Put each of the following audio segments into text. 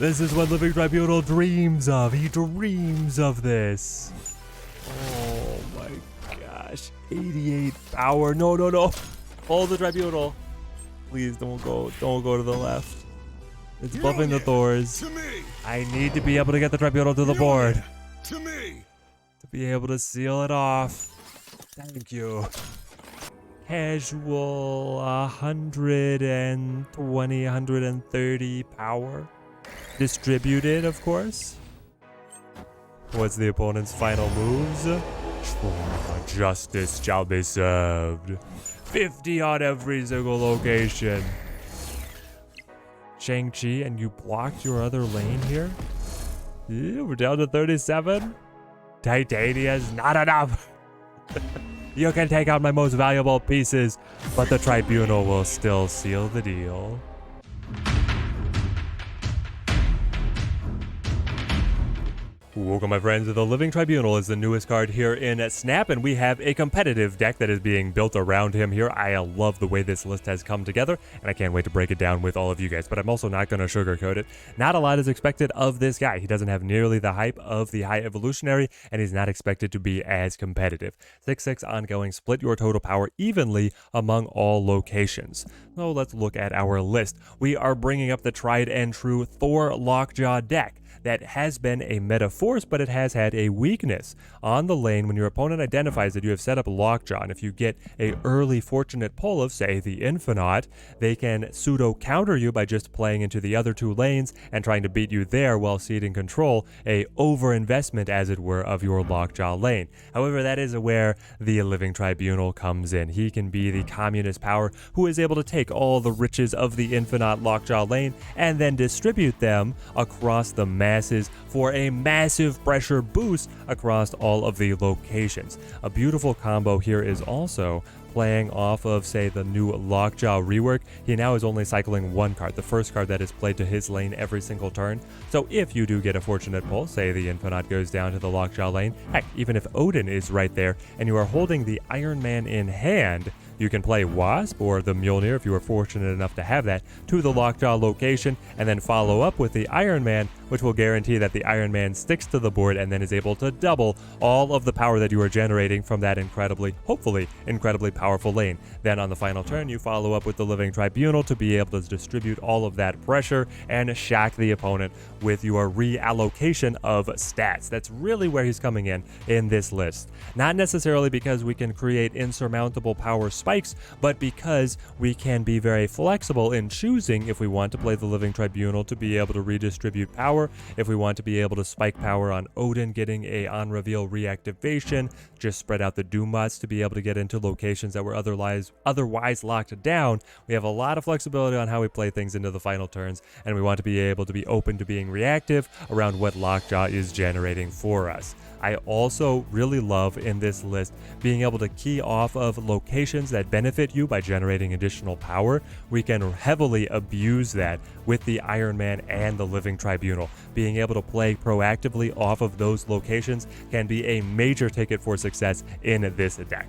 This is what Living Tribunal dreams of. He dreams of this. Oh my gosh. 88 power. No, no, no. Hold the Tribunal. Please don't go to the left. It's buffing the Thors. I need to be able to get the Tribunal to the board. To be able to seal it off. Thank you. Casual 120, 130 power. Distributed, of course. What's the opponent's final moves? Justice shall be served. 50 on every single location. Shang-Chi, and you blocked your other lane here? Yeah, we're down to 37. Titania's not enough. You can take out my most valuable pieces, but the Tribunal will still seal the deal. Welcome, my friends. The Living Tribunal is the newest card here in Snap, and we have a competitive deck that is being built around him here. I love the way this list has come together, and I can't wait to break it down with all of you guys, but I'm also not going to sugarcoat it. Not a lot is expected of this guy. He doesn't have nearly the hype of the High Evolutionary, and he's not expected to be as competitive. 6/6 ongoing, split your total power evenly among all locations. So let's look at our list. We are bringing up the tried and true Thor Lockjaw deck. That has been a meta force, but it has had a weakness. On the lane, when your opponent identifies that you have set up Lockjaw, and if you get a early fortunate pull of, say, the Infinite, they can pseudo-counter you by just playing into the other two lanes and trying to beat you there while ceding control, a over-investment, as it were, of your Lockjaw lane. However, that is where the Living Tribunal comes in. He can be the communist power who is able to take all the riches of the Infinite Lockjaw lane and then distribute them across the map for a massive pressure boost across all of the locations. A beautiful combo here is also playing off of, say, the new Lockjaw rework. He now is only cycling one card, the first card that is played to his lane every single turn. So if you do get a fortunate pull, say the Infinite goes down to the Lockjaw lane, heck, even if Odin is right there and you are holding the Iron Man in hand, you can play Wasp or the Mjolnir, if you are fortunate enough to have that, to the Lockjaw location, and then follow up with the Iron Man, which will guarantee that the Iron Man sticks to the board and then is able to double all of the power that you are generating from that hopefully incredibly powerful lane. Then on the final turn, you follow up with the Living Tribunal to be able to distribute all of that pressure and shock the opponent with your reallocation of stats. That's really where he's coming in this list. Not necessarily because we can create insurmountable power spikes, but because we can be very flexible in choosing if we want to play the Living Tribunal to be able to redistribute power, if we want to be able to spike power on Odin getting a on-reveal reactivation, just spread out the Doombots to be able to get into locations that were otherwise locked down. We have a lot of flexibility on how we play things into the final turns, and we want to be able to be open to being reactive around what Lockjaw is generating for us. I also really love in this list being able to key off of locations that benefit you by generating additional power. We can heavily abuse that with the Iron Man and the Living Tribunal. Being able to play proactively off of those locations can be a major ticket for success in this deck.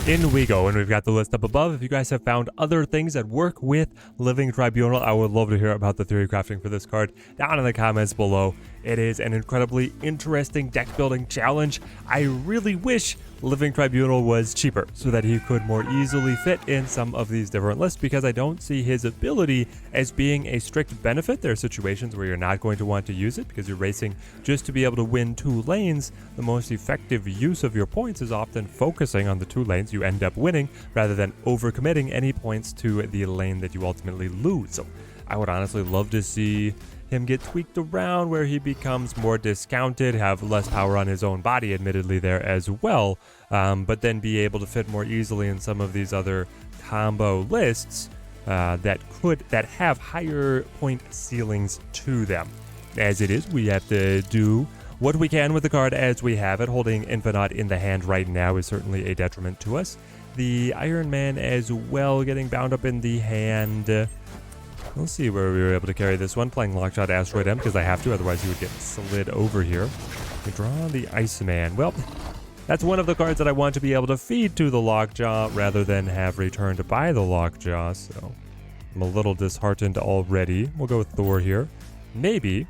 In we go, and we've got the list up above. If you guys have found other things that work with Living Tribunal, I would love to hear about the theory crafting for this card down in the comments below. It is an incredibly interesting deck building challenge. I really wish Living Tribunal was cheaper so that he could more easily fit in some of these different lists, because I don't see his ability as being a strict benefit. There are situations where you're not going to want to use it because you're racing just to be able to win two lanes. The most effective use of your points is often focusing on the two lanes you end up winning rather than overcommitting any points to the lane that you ultimately lose. So I would honestly love to see him get tweaked around where he becomes more discounted, have less power on his own body, admittedly, there as well, but then be able to fit more easily in some of these other combo lists that have higher point ceilings to them. As it is, we have to do what we can with the card as we have it. Holding Infinite in the hand right now is certainly a detriment to us. The Iron Man as well getting bound up in the hand. We'll see where we were able to carry this one. Playing Lockjaw to Asteroid M because I have to, otherwise he would get slid over here. We draw the Iceman. Well, that's one of the cards that I want to be able to feed to the Lockjaw rather than have returned by the Lockjaw, so I'm a little disheartened already. We'll go with Thor here. Maybe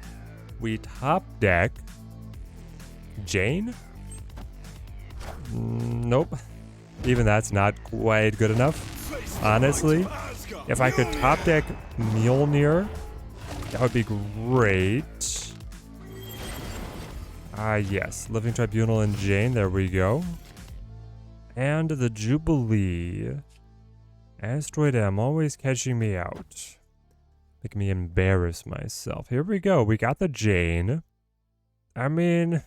we top deck Jane? Nope. Even that's not quite good enough. Honestly, if I could top deck Mjolnir, that would be great. Yes. Living Tribunal and Jane. There we go. And the Jubilee. Asteroid M always catching me out. Making me embarrass myself. Here we go. We got the Jane. I mean,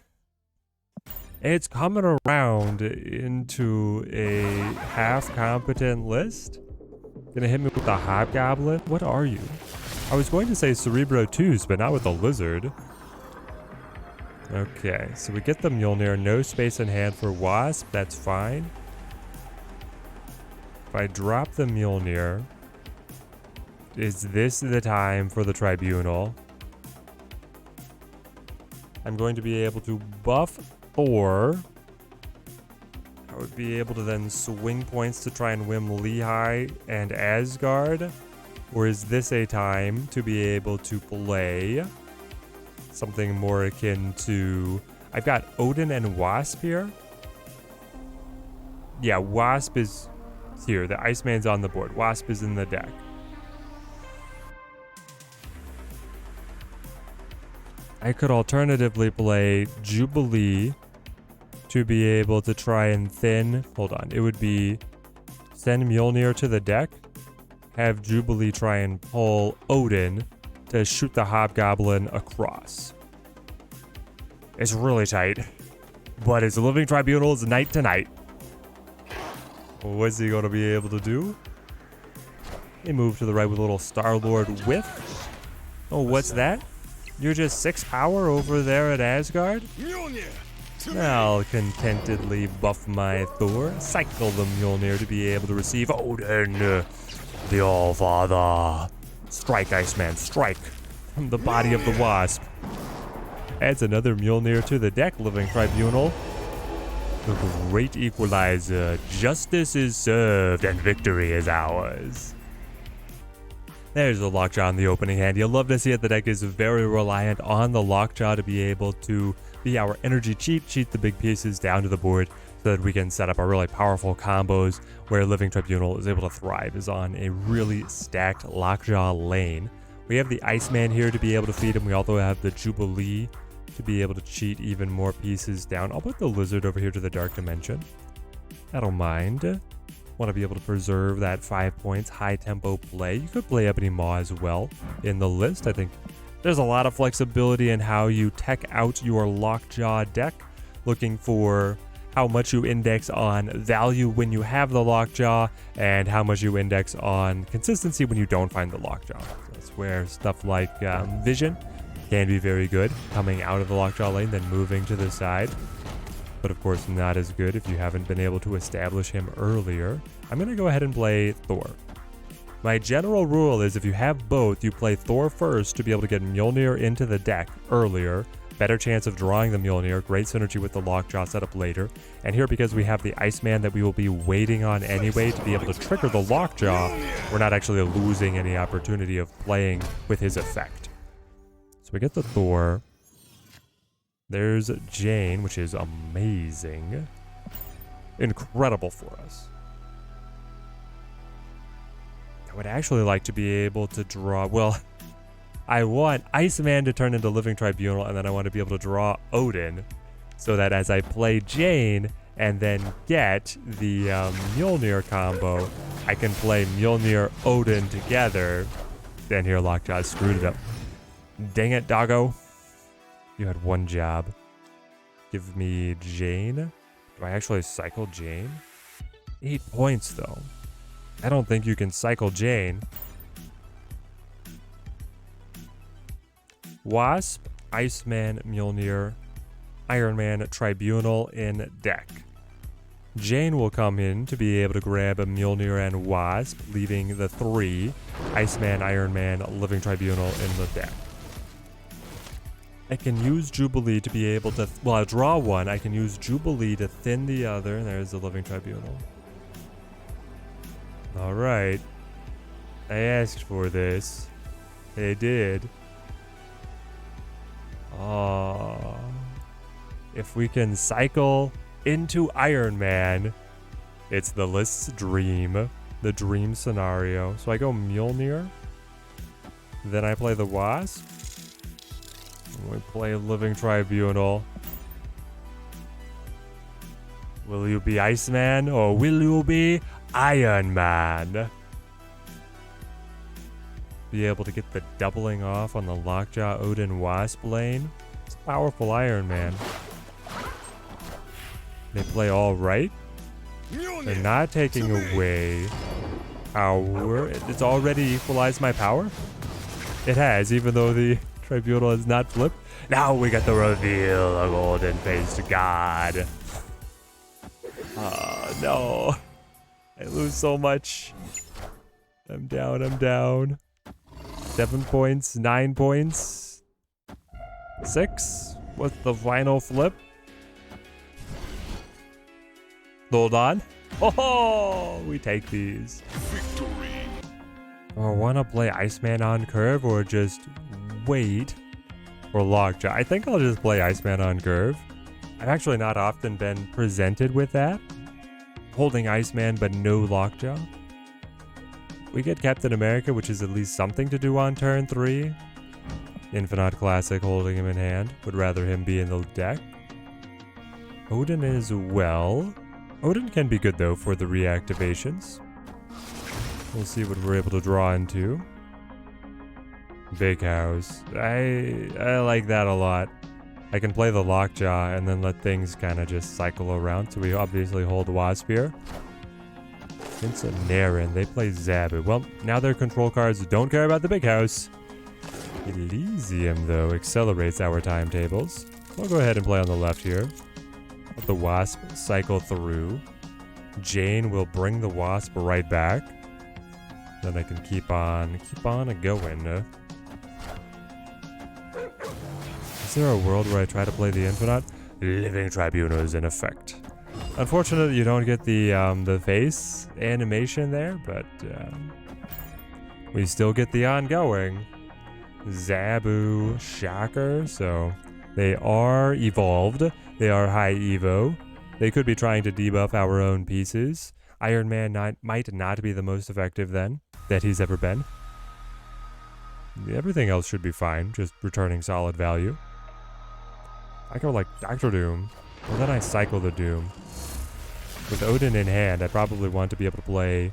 it's coming around into a half-competent list. Gonna hit me with the Hobgoblin? What are you? I was going to say Cerebro 2s, but not with the Lizard. Okay, so we get the Mjolnir. No space in hand for Wasp. That's fine. If I drop the Mjolnir, is this the time for the Tribunal? I'm going to be able to buff Thor. I would be able to then swing points to try and win Lehigh and Asgard. Or is this a time to be able to play something more akin to... I've got Odin and Wasp here. Yeah, Wasp is here. The Iceman's on the board. Wasp is in the deck. I could alternatively play Jubilee to be able to try and thin... Hold on. It would be send Mjolnir to the deck, have Jubilee try and pull Odin to shoot the Hobgoblin across. It's really tight. But it's Living Tribunal's night tonight. What's he going to be able to do? He moved to the right with a little Star-Lord whiff. Oh, what's that? You're just 6 power over there at Asgard? I'll contentedly buff my Thor, cycle the Mjolnir to be able to receive Odin, the All-Father. Strike, Iceman, strike. From the body of the Wasp. Adds another Mjolnir to the deck, Living Tribunal. The great equalizer. Justice is served and victory is ours. There's the Lockjaw in the opening hand. You'll love to see it. The deck is very reliant on the Lockjaw to be able to be our energy cheat the big pieces down to the board so that we can set up our really powerful combos where Living Tribunal is able to thrive, is on a really stacked Lockjaw lane. We have the Iceman here to be able to feed him. We also have the Jubilee to be able to cheat even more pieces down. I'll put the Lizard over here to the Dark Dimension. I don't mind. Want to be able to preserve that 5 points high tempo play. You could play Ebony Maw as well in the list. I think there's a lot of flexibility in how you tech out your Lockjaw deck, looking for how much you index on value when you have the Lockjaw and how much you index on consistency when you don't find the Lockjaw. So that's where stuff like Vision can be very good, coming out of the Lockjaw lane then moving to the side. But of course not as good if you haven't been able to establish him earlier. I'm going to go ahead and play Thor. My general rule is if you have both, you play Thor first to be able to get Mjolnir into the deck earlier. Better chance of drawing the Mjolnir, great synergy with the Lockjaw setup later. And here, because we have the Iceman that we will be waiting on anyway to be able to trigger the Lockjaw, we're not actually losing any opportunity of playing with his effect. So we get the Thor. There's Jane, which is amazing. Incredible for us. I would actually like to be able to draw... Well, I want Iceman to turn into Living Tribunal, and then I want to be able to draw Odin, so that as I play Jane and then get the Mjolnir combo, I can play Mjolnir Odin together. Then here, Lockjaw screwed it up. Dang it, doggo. You had one job. Give me Jane. Do I actually cycle Jane? 8 points, though. I don't think you can cycle Jane. Wasp, Iceman, Mjolnir, Iron Man, Tribunal in deck. Jane will come in to be able to grab a Mjolnir and Wasp, leaving the 3, Iceman, Iron Man, Living Tribunal in the deck. I can use Jubilee to be able to... Well, I'll draw one. I can use Jubilee to thin the other. And there's the Living Tribunal. Alright. I asked for this. They did. Oh. If we can cycle into Iron Man, it's the list's dream. The dream scenario. So I go Mjolnir. Then I play the Wasp. And we play Living Tribunal. Will you be Iceman or will you be Iron Man? Be able to get the doubling off on the Lockjaw Odin Wasp lane. It's a powerful Iron Man. They play all right. They're not taking away power. It's already equalized my power. It has, even though the Tribunal has not flipped. Now we got the reveal of golden-faced God. Oh, no. I lose so much. I'm down, I'm down. 7 points, 9 points. 6. What's the final flip? Hold on. Oh, we take these. Victory. Oh, want to play Iceman on curve or just wait for Lockjaw? I think I'll just play Iceman on curve. I've actually not often been presented with that. Holding Iceman but no Lockjaw. We get Captain America, which is at least something to do on turn 3. Infinite Classic holding him in hand. Would rather him be in the deck. Odin as well. Odin can be good though for the reactivations. We'll see what we're able to draw into. Big House. I like that a lot. I can play the Lockjaw and then let things kind of just cycle around. So we obviously hold Wasp here. Since Naren, they play Zabu. Well, now their control cards don't care about the Big House. Elysium, though, accelerates our timetables. We'll go ahead and play on the left here. Let the Wasp cycle through. Jane will bring the Wasp right back. Then I can keep on going. Is there a world where I try to play the Infinite? Living Tribunal is in effect. Unfortunately, you don't get the face animation there, but we still get the ongoing. Zabu, Shocker, so they are evolved. They are High Evo. They could be trying to debuff our own pieces. Iron Man might not be the most effective then that he's ever been. Everything else should be fine, just returning solid value. I go like Dr. Doom, well then I cycle the Doom. With Odin in hand, I probably want to be able to play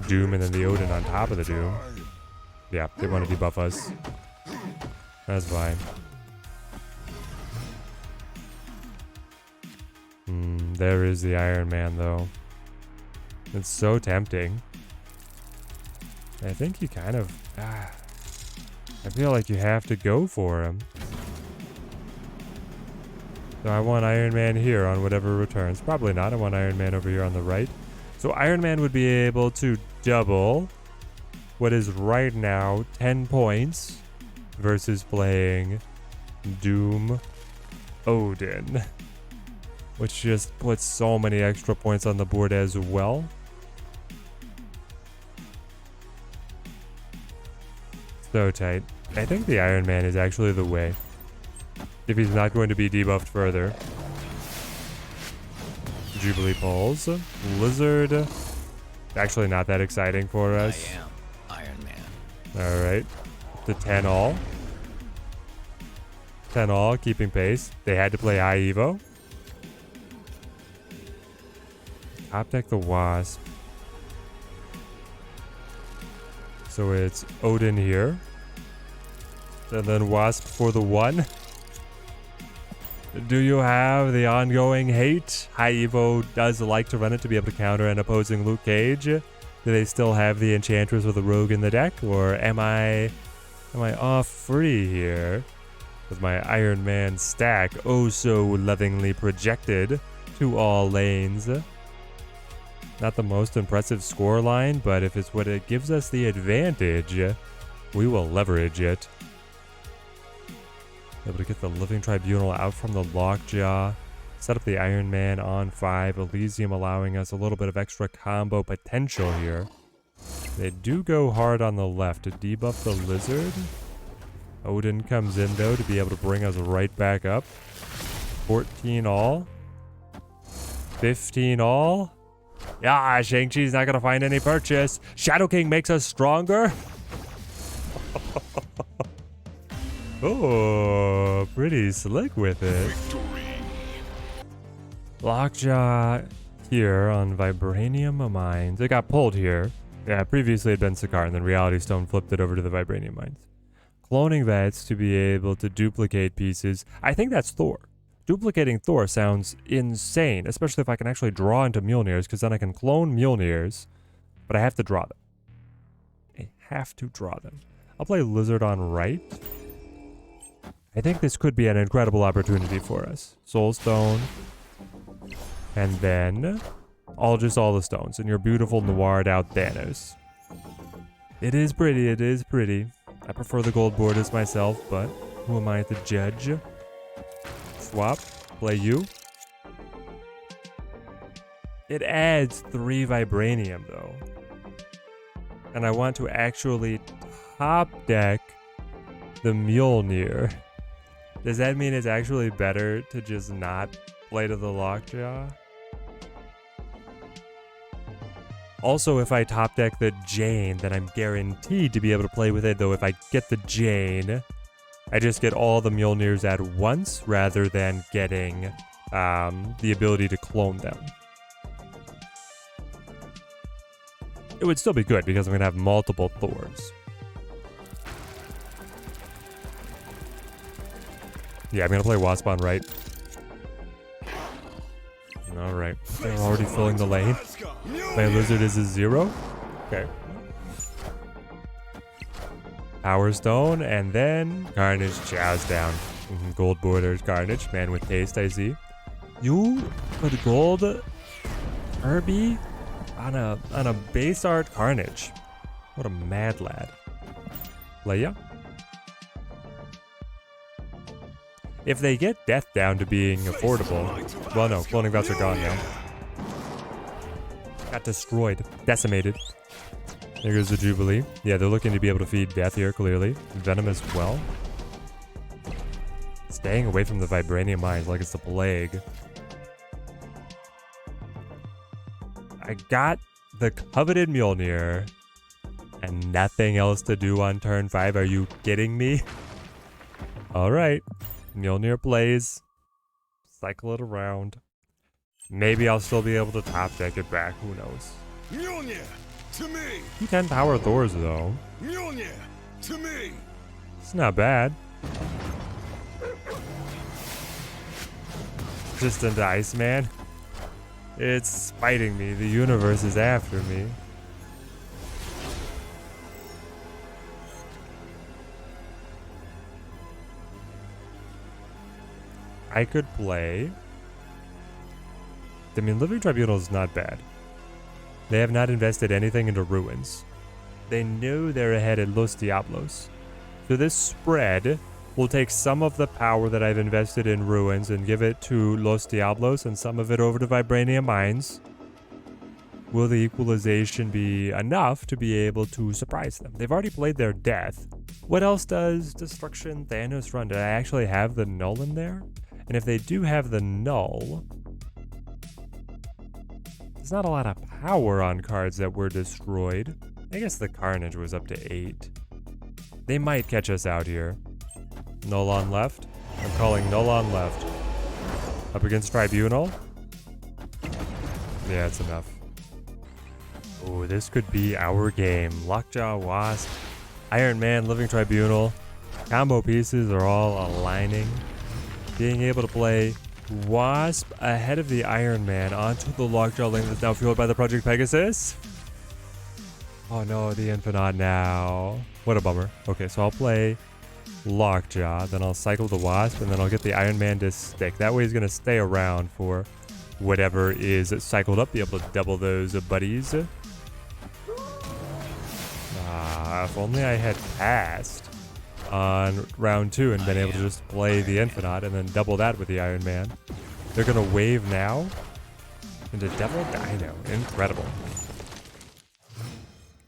Doom and then the Odin on top of the Doom. Yeah, they want to debuff us. That's fine. There is the Iron Man though. It's so tempting. I think you kind of... I feel like you have to go for him. So I want Iron Man here on whatever returns. Probably not. I want Iron Man over here on the right. So Iron Man would be able to double what is right now 10 points versus playing Doom Odin, which just puts so many extra points on the board as well. So tight. I think the Iron Man is actually the way. If he's not going to be debuffed further. Jubilee Pulse. Lizard. Actually not that exciting for us. I am Iron Man. Alright. The 10 all. 10 all, keeping pace. They had to play High Evo. Top deck the Wasp. So it's Odin here. And then Wasp for the 1. Do you have the ongoing hate? High Evo does like to run it to be able to counter an opposing Luke Cage. Do they still have the Enchantress with the Rogue in the deck? Or am I off free here? With my Iron Man stack oh so lovingly projected to all lanes. Not the most impressive score line, but if it's what it gives us the advantage, we will leverage it. Able to get the Living Tribunal out from the Lockjaw. Set up the Iron Man on 5. Elysium allowing us a little bit of extra combo potential here. They do go hard on the left to debuff the lizard. Odin comes in, though, to be able to bring us right back up. 14 all. 15 all. Yeah, Shang-Chi's not going to find any purchase. Shadow King makes us stronger. Oh, pretty slick with it. Lockjaw here on Vibranium Mines. It got pulled here. Yeah, previously it had been Sakaar, and then Reality Stone flipped it over to the Vibranium Mines. Cloning vets to be able to duplicate pieces. I think that's Thor. Duplicating Thor sounds insane, especially if I can actually draw into Mjolnirs, because then I can clone Mjolnirs, but I have to draw them. I have to draw them. I'll play Lizard on right. I think this could be an incredible opportunity for us. Soulstone. And then all the stones. And your beautiful noired out Thanos. It is pretty, it is pretty. I prefer the gold borders myself, but who am I to judge? Swap. Play you. It adds 3 Vibranium, though. And I want to actually top deck the Mjolnir. Does that mean it's actually better to just not play to the Lockjaw? Also, if I top deck the Jane, then I'm guaranteed to be able to play with it, though if I get the Jane, I just get all the Mjolnirs at once rather than getting the ability to clone them. It would still be good because I'm going to have multiple Thors. Yeah, I'm going to play Wasp on right. Alright, they're already filling the lane. My Lizard is a 0. Okay. Power Stone, and then Carnage chows down. Gold borders Carnage, man with taste, I see. You put gold Kirby on a base art Carnage. What a mad lad. Leia? If they get death down to being affordable, well, no, cloning vets are gone now. Got destroyed, decimated. There goes the Jubilee. Yeah, they're looking to be able to feed death here, clearly. Venom as well. Staying away from the Vibranium Mines like it's the plague. I got the coveted Mjolnir and nothing else to do on turn 5. Are you kidding me? All right. Mjolnir plays. Cycle it around. Maybe I'll still be able to top deck it back. Who knows? Mjolnir to me. 10 power Thors though. Mjolnir to me. It's not bad. Distant Iceman. It's fighting me. The universe is after me. I could play. I mean, Living Tribunal is not bad. They have not invested anything into ruins. They know they're ahead at Los Diablos. So this spread will take some of the power that I've invested in ruins and give it to Los Diablos and some of it over to Vibranium Mines. Will the equalization be enough to be able to surprise them? They've already played their death. What else does Destruction Thanos run? Do I actually have the null in there? And if they do have the null, there's not a lot of power on cards that were destroyed. I guess the Carnage was up to 8. They might catch us out here. Null on left. I'm calling null on left. Up against Tribunal. Yeah, it's enough. Oh, this could be our game. Lockjaw, Wasp, Iron Man, Living Tribunal. Combo pieces are all aligning. Being able to play Wasp ahead of the Iron Man onto the Lockjaw lane that's now fueled by the Project Pegasus. Oh no, the Infinite now. What a bummer. Okay, so I'll play Lockjaw, then I'll cycle the Wasp, and then I'll get the Iron Man to stick. That way he's going to stay around for whatever is cycled up, be able to double those buddies. If only I had passed on round 2 and been able to just play the Infinite and then double that with the Iron Man. They're going to wave now into Devil Dino. Incredible.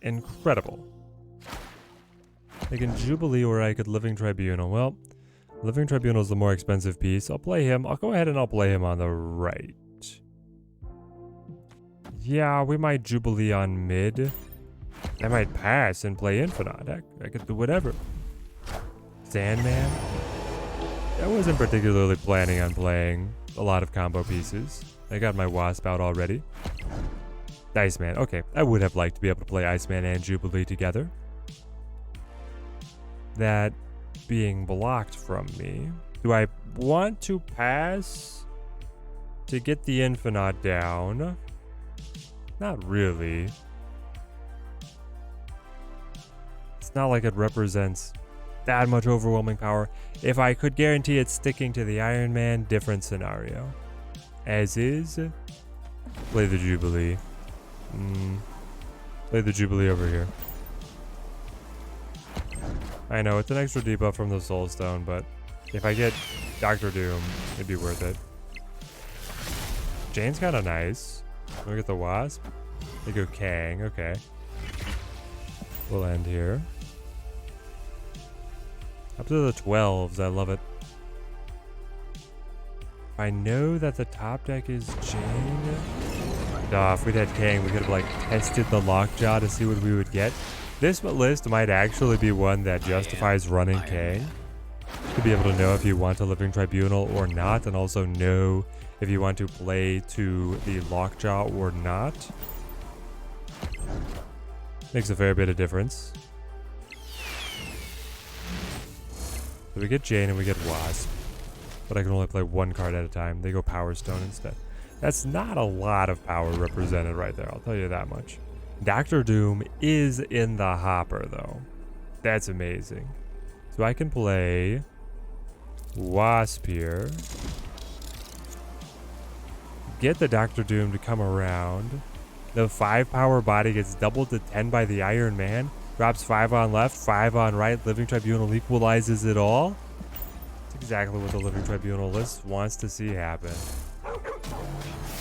Incredible. I can Jubilee or I could Living Tribunal. Well, Living Tribunal is the more expensive piece. I'll play him. I'll go ahead and I'll play him on the right. Yeah, we might Jubilee on mid. I might pass and play Infinite. I could do whatever. Sandman. I wasn't particularly planning on playing a lot of combo pieces. I got my Wasp out already. Iceman. Okay, I would have liked to be able to play Iceman and Jubilee together. That being blocked from me. Do I want to pass to get the Infinite down? Not really. It's not like it represents that much overwhelming power. If I could guarantee it's sticking to the Iron Man, different scenario. As is, play the Jubilee. Play the Jubilee over here. I know, it's an extra debuff from the Soul Stone, but if I get Dr. Doom, it'd be worth it. Jane's kind of nice. Look at the Wasp. They go Kang, okay. We'll end here. Up to the 12s, I love it. I know that the top deck is Jane. If we'd had Kang, we could have like tested the Lockjaw to see what we would get. This list might actually be one that justifies running Kang. To be able to know if you want a Living Tribunal or not, and also know if you want to play to the Lockjaw or not. Makes a fair bit of difference. So we get Jane and we get Wasp. But I can only play one card at a time. They go Power Stone instead. That's not a lot of power represented right there, I'll tell you that much. Dr. Doom is in the hopper though. That's amazing. So I can play Wasp here. Get the Dr. Doom to come around. The 5 power body gets doubled to 10 by the Iron Man. Drops 5 on left, 5 on right. Living Tribunal equalizes it all. That's exactly what the Living Tribunal list wants to see happen.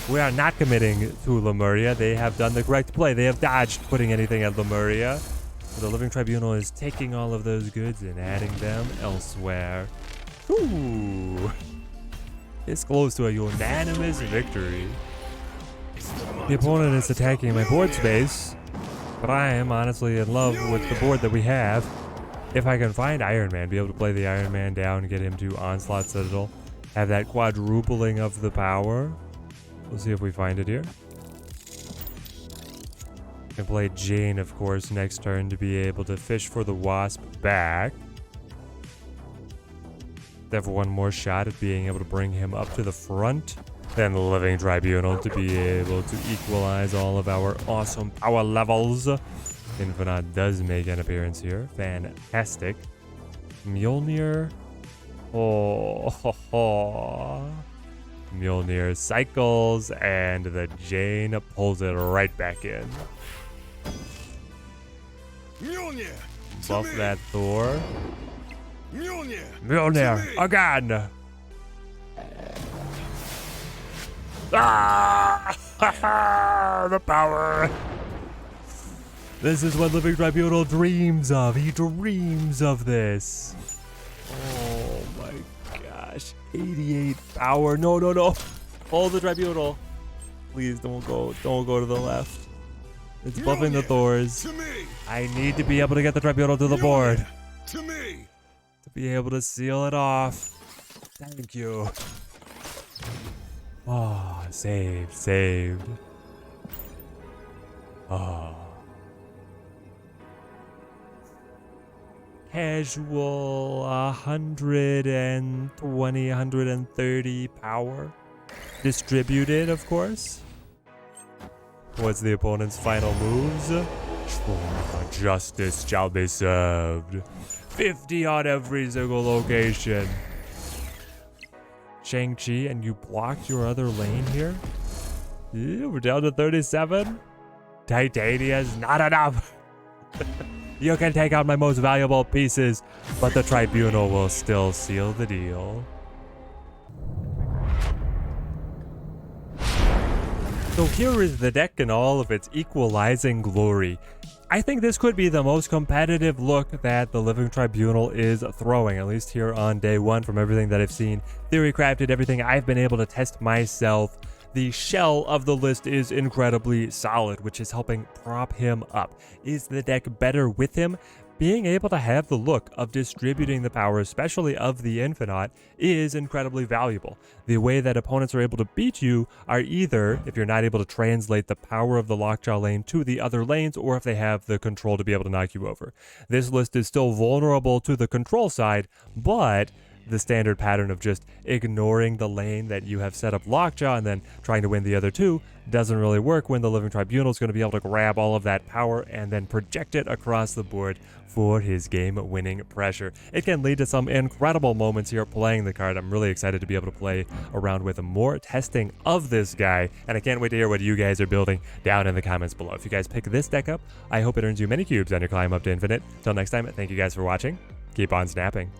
We are not committing to Lemuria. They have done the correct play. They have dodged putting anything at Lemuria. So the Living Tribunal is taking all of those goods and adding them elsewhere. Ooh. It's close to a unanimous victory. The opponent is attacking my board space, but I am honestly in love with the board that we have. If I can find Iron Man, be able to play the Iron Man down, get him to Onslaught Citadel, have that quadrupling of the power. We'll see if we find it here. Can play Jane, of course, next turn to be able to fish for the Wasp back. They have one more shot at being able to bring him up to the front. Then the Living Tribunal to be able to equalize all of our awesome power levels. Infinite does make an appearance here. Fantastic. Mjolnir. Oh. Mjolnir cycles, and the Jane pulls it right back in. Mjolnir, Buff that Thor. Mjolnir again! Ah! The power! This is what Living Tribunal dreams of. He dreams of this. Oh my gosh. 88 power. No. Hold the Tribunal. Please don't go to the left. It's buffing the Thors. I need to be able to get the Tribunal to the board. To me. To be able to seal it off. Thank you. Oh, saved. Oh. Casual 120, 130 power. Distributed, of course. What's the opponent's final moves? Justice shall be served. 50 on every single location. Shang-Chi, and you blocked your other lane here? Yeah, we're down to 37. Titania is not enough. You can take out my most valuable pieces, but the Tribunal will still seal the deal. So here is the deck in all of its equalizing glory. I think this could be the most competitive look that the Living Tribunal is throwing, at least here on day one from everything that I've seen. Theory crafted, everything I've been able to test myself. The shell of the list is incredibly solid, which is helping prop him up. Is the deck better with him? Being able to have the look of distributing the power, especially of the Infinite, is incredibly valuable. The way that opponents are able to beat you are either if you're not able to translate the power of the Lockjaw lane to the other lanes, or if they have the control to be able to knock you over. This list is still vulnerable to the control side, but the standard pattern of just ignoring the lane that you have set up Lockjaw and then trying to win the other two doesn't really work when the Living Tribunal is going to be able to grab all of that power and then project it across the board for his game-winning pressure. It can lead to some incredible moments here playing the card. I'm really excited to be able to play around with more testing of this guy, and I can't wait to hear what you guys are building down in the comments below. If you guys pick this deck up, I hope it earns you many cubes on your climb up to infinite. Till next time, thank you guys for watching. Keep on snapping.